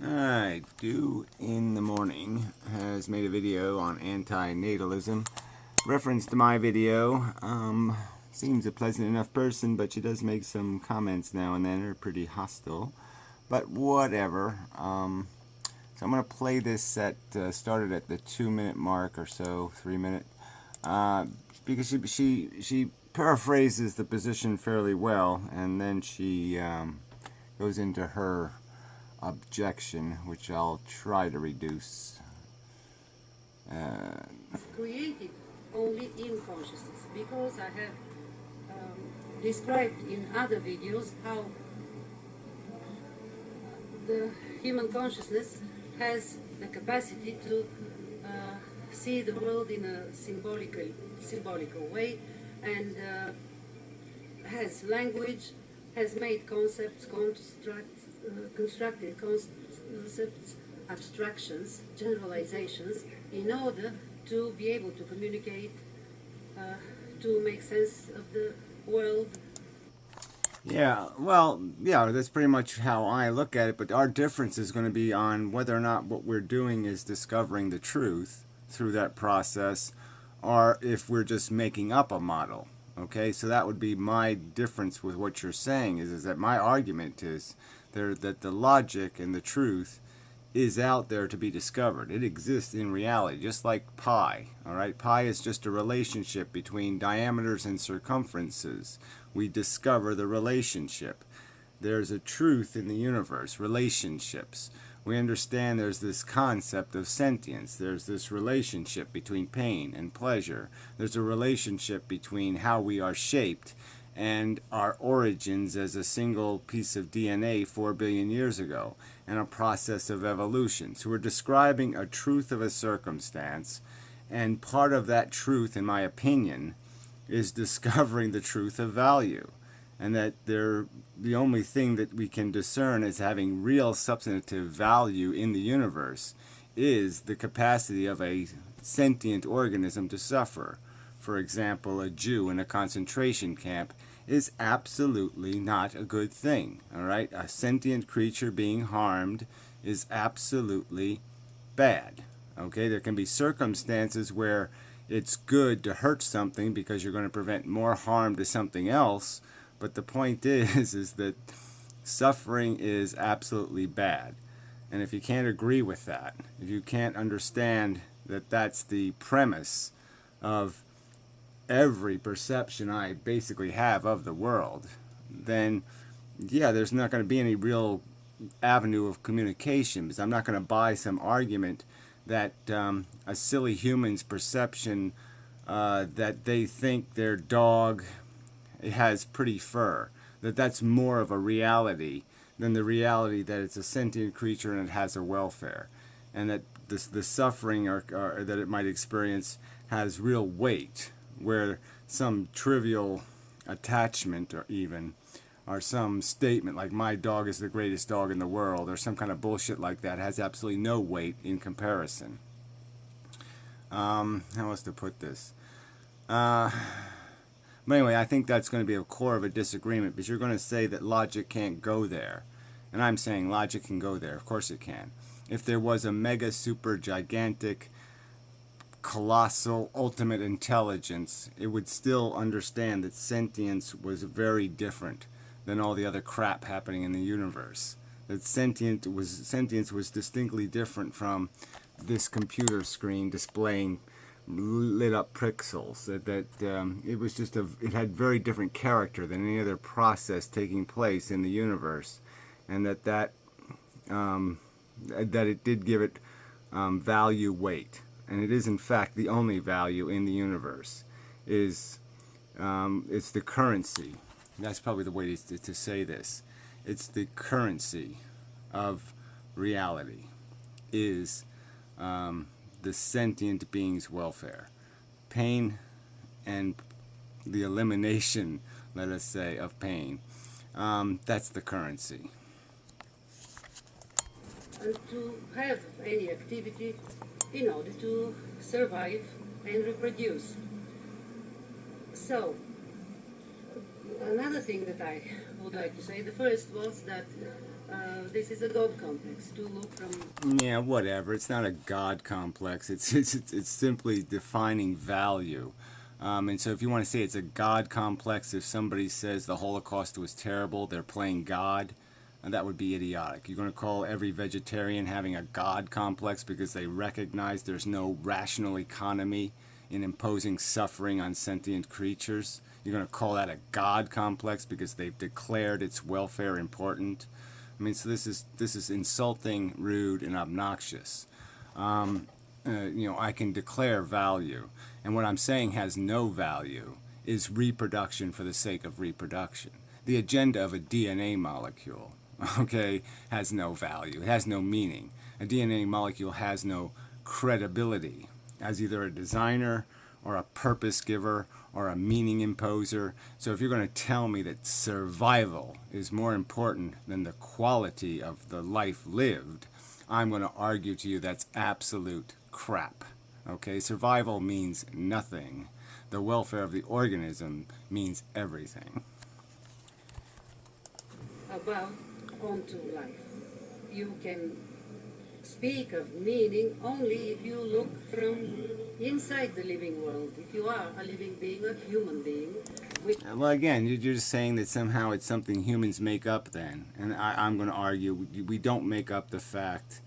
Alright, Dew in the Morning has made a video on anti-natalism. Reference to my video. Seems a pleasant enough person, but she does make some comments now and then that are pretty hostile. But whatever. So I'm going to play this at, started at the 2-minute mark or so, 3-minute. Because she paraphrases the position fairly well, and then she goes into her objection, which I'll try to reduce. Created only in consciousness, because I have described in other videos how the human consciousness has the capacity to see the world in a symbolical way, and has language, has made concepts, constructed concepts, abstractions, generalizations, in order to be able to communicate, to make sense of the world. Yeah, well, yeah, that's pretty much how I look at it, but our difference is going to be on whether or not what we're doing is discovering the truth through that process, or if we're just making up a model. Okay, so that would be my difference with what you're saying, is that my argument is that the logic and the truth is out there to be discovered. It exists in reality, just like pi. All right, pi is just a relationship between diameters and circumferences. We discover the relationship. There's a truth in the universe, relationships. We understand there's this concept of sentience. There's this relationship between pain and pleasure. There's a relationship between how we are shaped and our origins as a single piece of DNA 4 billion years ago, and a process of evolution. So we're describing a truth of a circumstance, and part of that truth, in my opinion, is discovering the truth of value. And that the only thing that we can discern as having real substantive value in the universe is the capacity of a sentient organism to suffer. For example, a Jew in a concentration camp is absolutely not a good thing. All right, a sentient creature being harmed is absolutely bad. Okay, there can be circumstances where it's good to hurt something because you're going to prevent more harm to something else. But the point is that suffering is absolutely bad. And if you can't agree with that, if you can't understand that that's the premise of every perception I basically have of the world, then yeah, there's not going to be any real avenue of communication, because I'm not going to buy some argument that a silly human's perception that they think their dog has pretty fur, that's more of a reality than the reality that it's a sentient creature and it has a welfare, and that the suffering or that it might experience has real weight, where some trivial attachment or some statement like my dog is the greatest dog in the world or some kind of bullshit like that has absolutely no weight in comparison. How else to put this? But anyway, I think that's going to be a core of a disagreement, because you're going to say that logic can't go there. And I'm saying logic can go there. Of course it can. If there was a mega, super, gigantic, colossal, ultimate intelligence, it would still understand that sentience was very different than all the other crap happening in the universe. That sentience was distinctly different from this computer screen displaying lit up pixels. It was just it had very different character than any other process taking place in the universe, and that it did give it value, weight, and it is in fact the only value in the universe. It's the currency. That's probably the way to say this. It's the currency of reality is the sentient being's welfare. Pain and the elimination, let us say, of pain. That's the currency. And to have any activity in order to survive and reproduce. So, another thing that I would like to say, the first was that this is a God complex to look from. Yeah, whatever. It's not a God complex. It's simply defining value. And so if you want to say it's a God complex, if somebody says the Holocaust was terrible, they're playing God, and that would be idiotic. You're going to call every vegetarian having a God complex because they recognize there's no rational economy in imposing suffering on sentient creatures. You're going to call that a God complex because they've declared its welfare important. I mean, so this is insulting, rude, and obnoxious. I can declare value, and what I'm saying has no value is reproduction for the sake of reproduction. The agenda of a DNA molecule, okay, has no value. It has no meaning. A DNA molecule has no credibility as either a designer or a purpose giver or a meaning imposer. So if you're going to tell me that survival is more important than the quality of the life lived, I'm going to argue to you that's absolute crap. Okay, survival means nothing. The welfare of the organism means everything. About onto life. You can speak of meaning only if you look from inside the living world. If you are a living being, a human being. Well, again, you're just saying that somehow it's something humans make up then. And I'm going to argue we don't make up the fact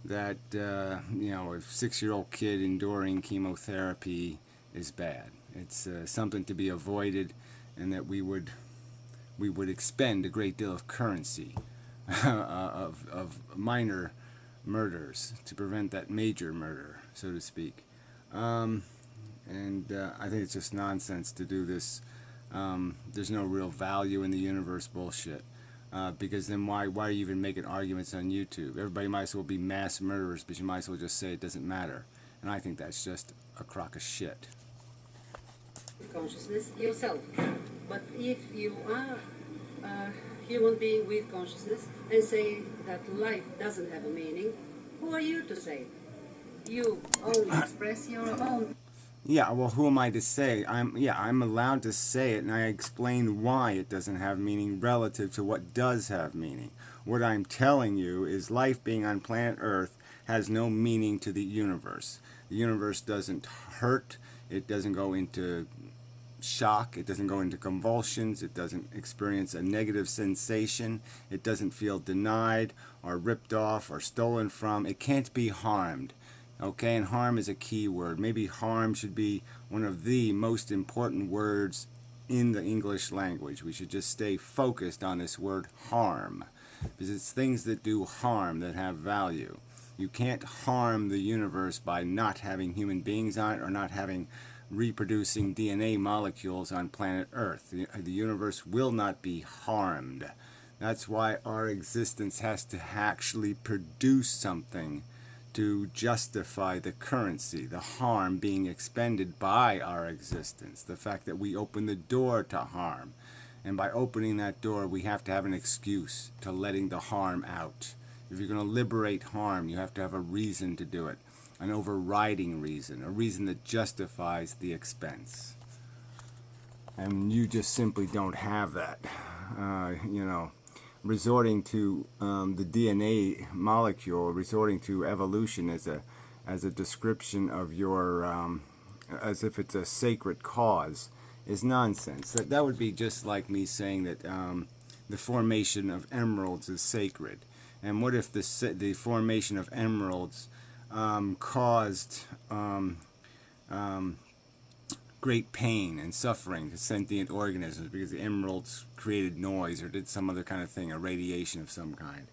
that, a 6-year-old kid enduring chemotherapy is bad. It's something to be avoided, and that we would expend a great deal of currency of minor murders to prevent that major murder, so to speak. I think it's just nonsense to do this. There's no real value in the universe bullshit. Because then why are you even making arguments on YouTube? Everybody might as well be mass murderers, but you might as well just say it doesn't matter. And I think that's just a crock of shit. Consciousness yourself. But if you are a human being with consciousness and say that life doesn't have a meaning, who are you to say? You only express your own. Yeah, well, who am I to say? I'm allowed to say it, and I explain why it doesn't have meaning relative to what does have meaning. What I'm telling you is life being on planet Earth has no meaning to the universe. The universe doesn't hurt, it doesn't go into shock, it doesn't go into convulsions, it doesn't experience a negative sensation, it doesn't feel denied or ripped off or stolen from, it can't be harmed. Okay, and harm is a key word. Maybe harm should be one of the most important words in the English language. We should just stay focused on this word harm, because it's things that do harm that have value. You can't harm the universe by not having human beings on it or not having reproducing DNA molecules on planet Earth. The universe will not be harmed. That's why our existence has to actually produce something to justify the currency, the harm being expended by our existence, the fact that we open the door to harm. And by opening that door, we have to have an excuse to letting the harm out. If you're going to liberate harm, you have to have a reason to do it, an overriding reason, a reason that justifies the expense. And you just simply don't have that. Resorting to the DNA molecule, resorting to evolution as a description of your, as if it's a sacred cause, is nonsense. That would be just like me saying that the formation of emeralds is sacred. And what if the formation of emeralds caused great pain and suffering to sentient organisms because the emeralds created noise or did some other kind of thing, a radiation of some kind?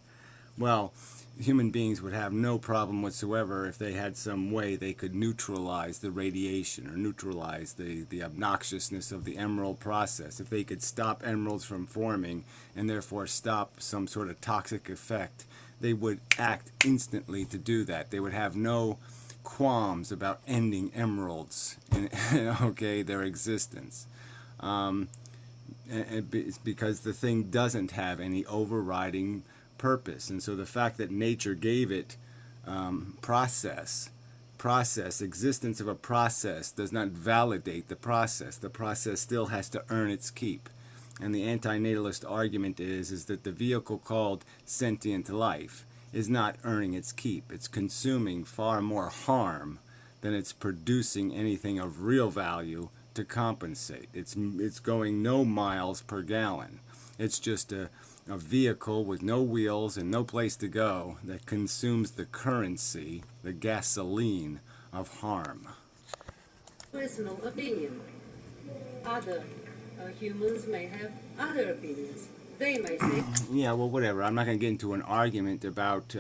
Well, human beings would have no problem whatsoever if they had some way they could neutralize the radiation or neutralize the obnoxiousness of the emerald process. If they could stop emeralds from forming and therefore stop some sort of toxic effect, they would act instantly to do that. They would have no qualms about ending emeralds in their existence. It's because the thing doesn't have any overriding purpose. And so the fact that nature gave it existence of a process does not validate the process. The process still has to earn its keep. And the anti-natalist argument is that the vehicle called sentient life is not earning its keep. It's consuming far more harm than it's producing anything of real value to compensate. It's going no miles per gallon. It's just a vehicle with no wheels and no place to go that consumes the currency, the gasoline of harm. Personal opinion. Other humans may have other opinions. They may say, Yeah, well, whatever. I'm not going to get into an argument about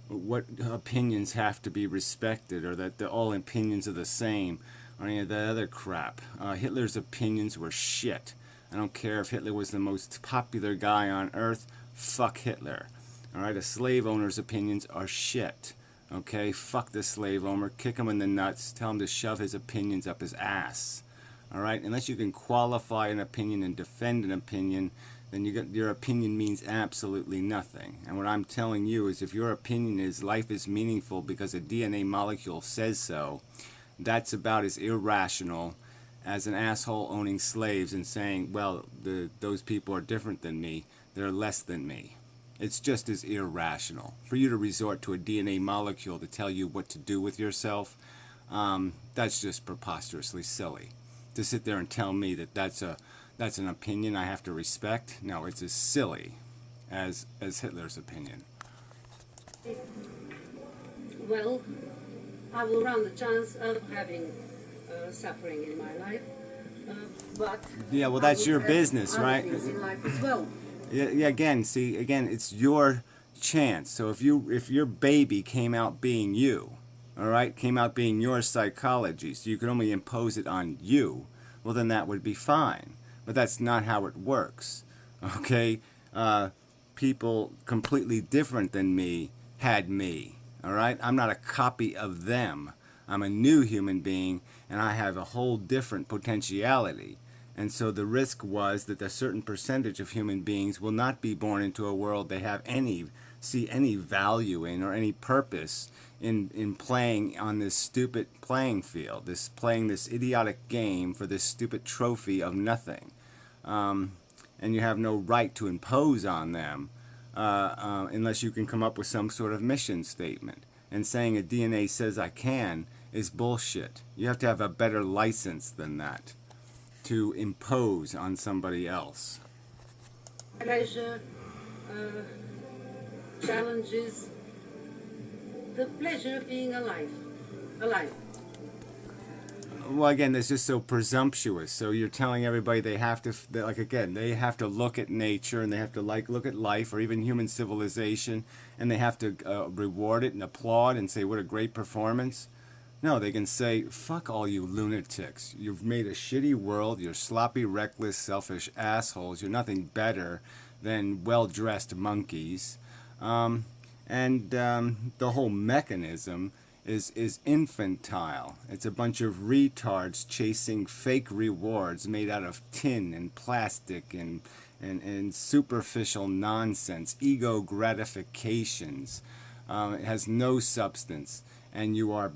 what opinions have to be respected or that all opinions are the same or any of that other crap. Hitler's opinions were shit. I don't care if Hitler was the most popular guy on earth. Fuck Hitler. All right, a slave owner's opinions are shit. Okay, fuck the slave owner. Kick him in the nuts. Tell him to shove his opinions up his ass. All right, unless you can qualify an opinion and defend an opinion, then your opinion means absolutely nothing. And what I'm telling you is if your opinion is life is meaningful because a DNA molecule says so, that's about as irrational as an asshole owning slaves and saying, well, those people are different than me, they're less than me. It's just as irrational. For you to resort to a DNA molecule to tell you what to do with yourself, that's just preposterously silly. To sit there and tell me that that's an opinion I have to respect, no, it's as silly as Hitler's opinion. well, I will run the chance of having suffering in my life, but Yeah, well, that's your business, right? Things in life as well. Yeah, again, it's your chance. So if your baby came out being you, all right, came out being your psychology, so you could only impose it on you, well, then that would be fine. But that's not how it works, okay? People completely different than me had me, all right? I'm not a copy of them. I'm a new human being, and I have a whole different potentiality. And so the risk was that a certain percentage of human beings will not be born into a world they have see any value in or any purpose in playing on this stupid playing field, playing this idiotic game for this stupid trophy of nothing. And you have no right to impose on them unless you can come up with some sort of mission statement. And saying a DNA says I can is bullshit. You have to have a better license than that to impose on somebody else. Pleasure challenges the pleasure of being alive. Well, again, that's just so presumptuous. So you're telling everybody they have to, they have to look at nature and they have to look at life or even human civilization and they have to reward it and applaud and say what a great performance. No, they can say, fuck all you lunatics. You've made a shitty world. You're sloppy, reckless, selfish assholes. You're nothing better than well-dressed monkeys. And the whole mechanism is infantile. It's a bunch of retards chasing fake rewards made out of tin and plastic and superficial nonsense, ego gratifications. It has no substance. And you are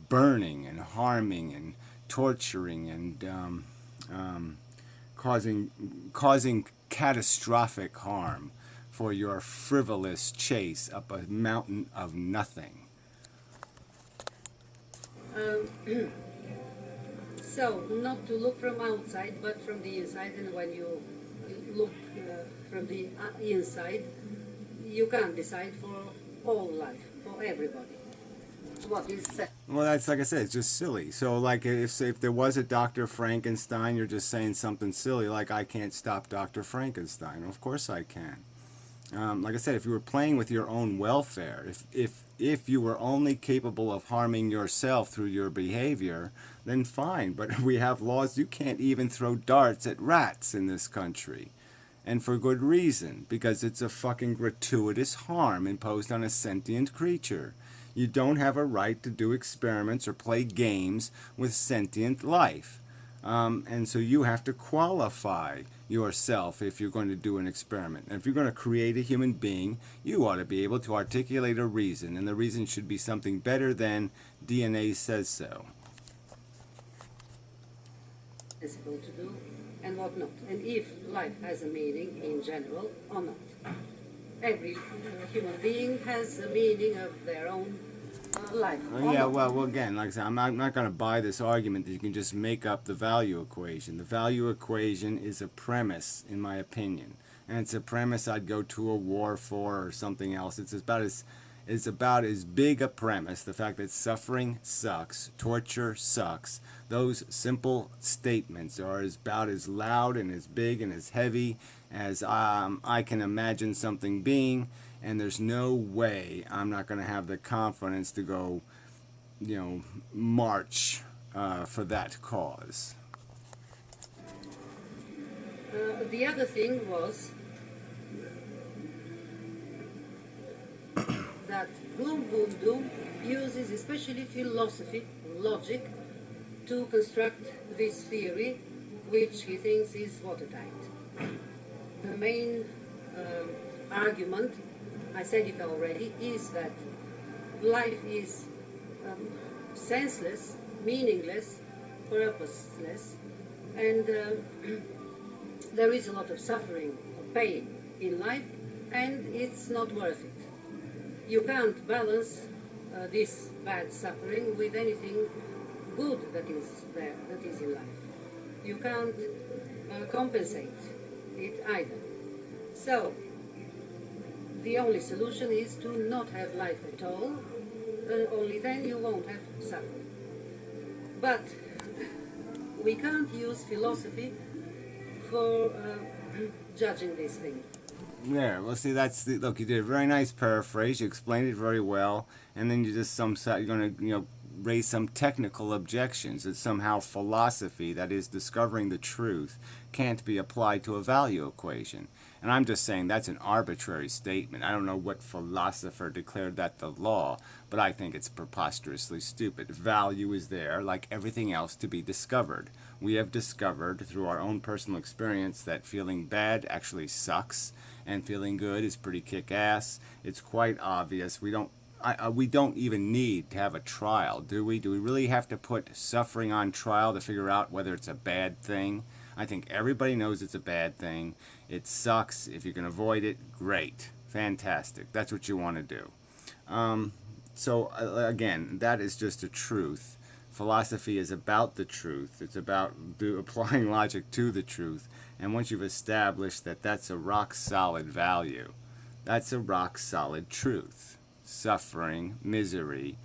burning and harming and torturing and causing catastrophic harm for your frivolous chase up a mountain of nothing. So, not to look from outside, but from the inside. And when you look from the inside, you can't decide for all life, for everybody. What is said. Well, that's like I said, it's just silly. So, like, if there was a Dr. Frankenstein, you're just saying something silly, like I can't stop Dr. Frankenstein. Of course I can. Like I said, if you were playing with your own welfare, if you were only capable of harming yourself through your behavior, then fine. But we have laws. You can't even throw darts at rats in this country. And for good reason, because it's a fucking gratuitous harm imposed on a sentient creature. You don't have a right to do experiments or play games with sentient life. And so you have to qualify yourself if you're going to do an experiment. And if you're going to create a human being, you ought to be able to articulate a reason. And the reason should be something better than DNA says so. Possible to do. and what not, and if life has a meaning in general or not. Every human being has a meaning of their own life. Or Yeah, not. well, again, like I said, I'm not going to buy this argument that you can just make up the value equation. The value equation is a premise, in my opinion, and it's a premise I'd go to a war for or something else. It's about as big a premise, the fact that suffering sucks, torture sucks. Those simple statements are about as loud and as big and as heavy as I can imagine something being, and there's no way I'm not going to have the confidence to go, march for that cause. The other thing was that Gloom Boom Doom uses especially philosophy, logic, to construct this theory, which he thinks is watertight. The main argument, I said it already, is that life is senseless, meaningless, purposeless, and there is a lot of suffering, of pain in life, and it's not worth it. You can't balance this bad suffering with anything good that is there, that is in life. You can't compensate it either. So, the only solution is to not have life at all, only then you won't have suffering. But we can't use philosophy for judging this thing. Yeah, well, see, look, you did a very nice paraphrase, you explained it very well, and then you just you're going to, raise some technical objections that somehow philosophy, that is discovering the truth, can't be applied to a value equation. And I'm just saying that's an arbitrary statement. I don't know what philosopher declared that the law, but I think it's preposterously stupid. Value is there, like everything else, to be discovered. We have discovered through our own personal experience that feeling bad actually sucks, and feeling good is pretty kick-ass. It's quite obvious. We don't even need to have a trial, do we? Do we really have to put suffering on trial to figure out whether it's a bad thing? I think everybody knows it's a bad thing. It sucks. If you can avoid it, great. Fantastic. That's what you want to do. So again, that is just a truth. Philosophy is about the truth. It's about applying logic to the truth. And once you've established that that's a rock-solid value, that's a rock-solid truth. Suffering, misery,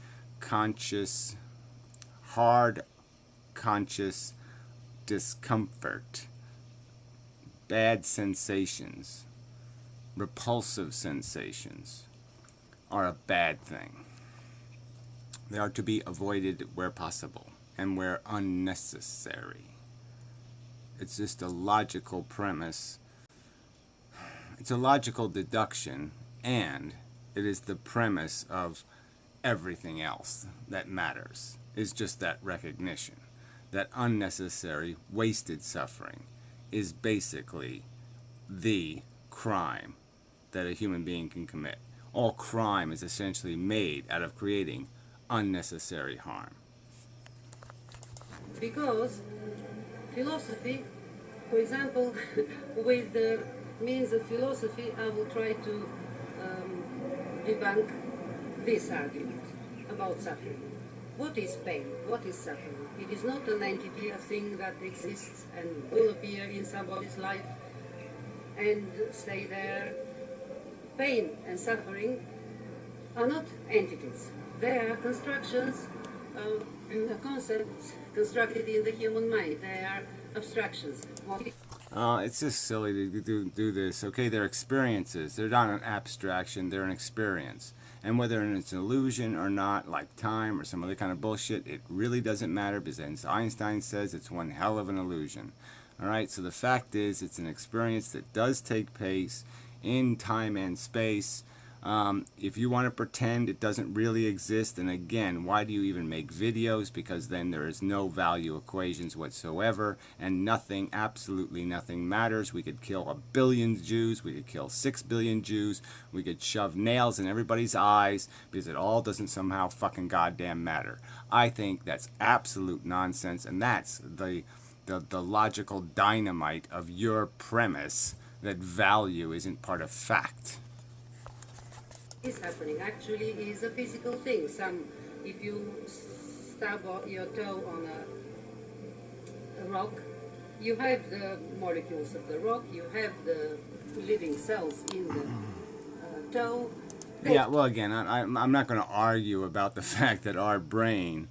hard conscious discomfort, bad sensations, repulsive sensations are a bad thing. They are to be avoided where possible and where unnecessary. It's just a logical premise. It's a logical deduction, and it is the premise of everything else that matters. Is just that recognition that unnecessary, wasted suffering is basically the crime that a human being can commit. All crime is essentially made out of creating unnecessary harm. Because philosophy, for example, with the means of philosophy, I will try to debunk this argument about suffering. What is pain? What is suffering? It is not an entity, a thing that exists and will appear in somebody's life and stay there. Pain and suffering are not entities. They are constructions, concepts constructed in the human mind. They are abstractions. It's just silly to do this. Okay, they're experiences. They're not an abstraction. They're an experience. And whether it's an illusion or not, like time or some other kind of bullshit, it really doesn't matter, because as Einstein says, it's one hell of an illusion. Alright, so the fact is, it's an experience that does take place in time and space. If you want to pretend it doesn't really exist, and again, why do you even make videos? Because then there is no value equations whatsoever, and nothing, absolutely nothing matters. We could kill 1 billion Jews, we could kill 6 billion Jews, we could shove nails in everybody's eyes, because it all doesn't somehow fucking goddamn matter. I think that's absolute nonsense, and that's the the logical dynamite of your premise that value isn't part of fact. Is happening actually is a physical thing. If you stab your toe on a rock, you have the molecules of the rock, you have the living cells in the toe. Yeah, well, again, I'm not going to argue about the fact that our brain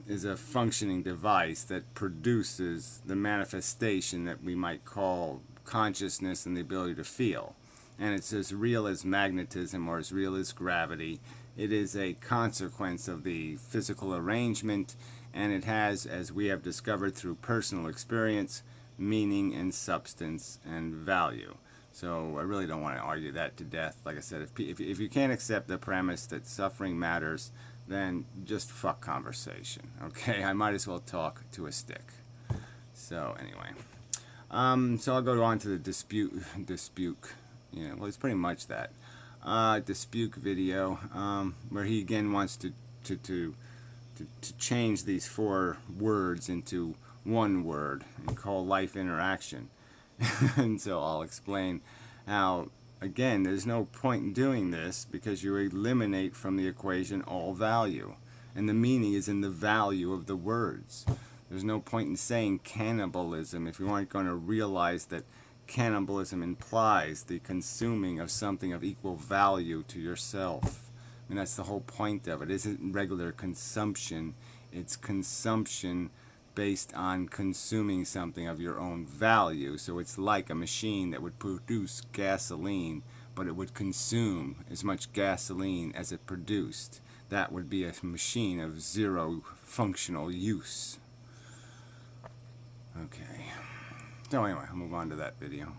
is a functioning device that produces the manifestation that we might call consciousness and the ability to feel. And it's as real as magnetism or as real as gravity. It is a consequence of the physical arrangement, and it has, as we have discovered through personal experience, meaning and substance and value. So I really don't want to argue that to death. Like I said, if you can't accept the premise that suffering matters, then just fuck conversation, okay? I might as well talk to a stick. So anyway, so I'll go on to the dispute. Yeah, well, it's pretty much that dispute video where he again wants to change these 4 words into one word and call life interaction. And so I'll explain how, again, there's no point in doing this because you eliminate from the equation all value. And the meaning is in the value of the words. There's no point in saying cannibalism if you aren't going to realize that cannibalism implies the consuming of something of equal value to yourself. I mean, that's the whole point of it. It isn't regular consumption. It's consumption based on consuming something of your own value. So it's like a machine that would produce gasoline, but it would consume as much gasoline as it produced. That would be a machine of zero functional use. Okay. So anyway, I'll move on to that video.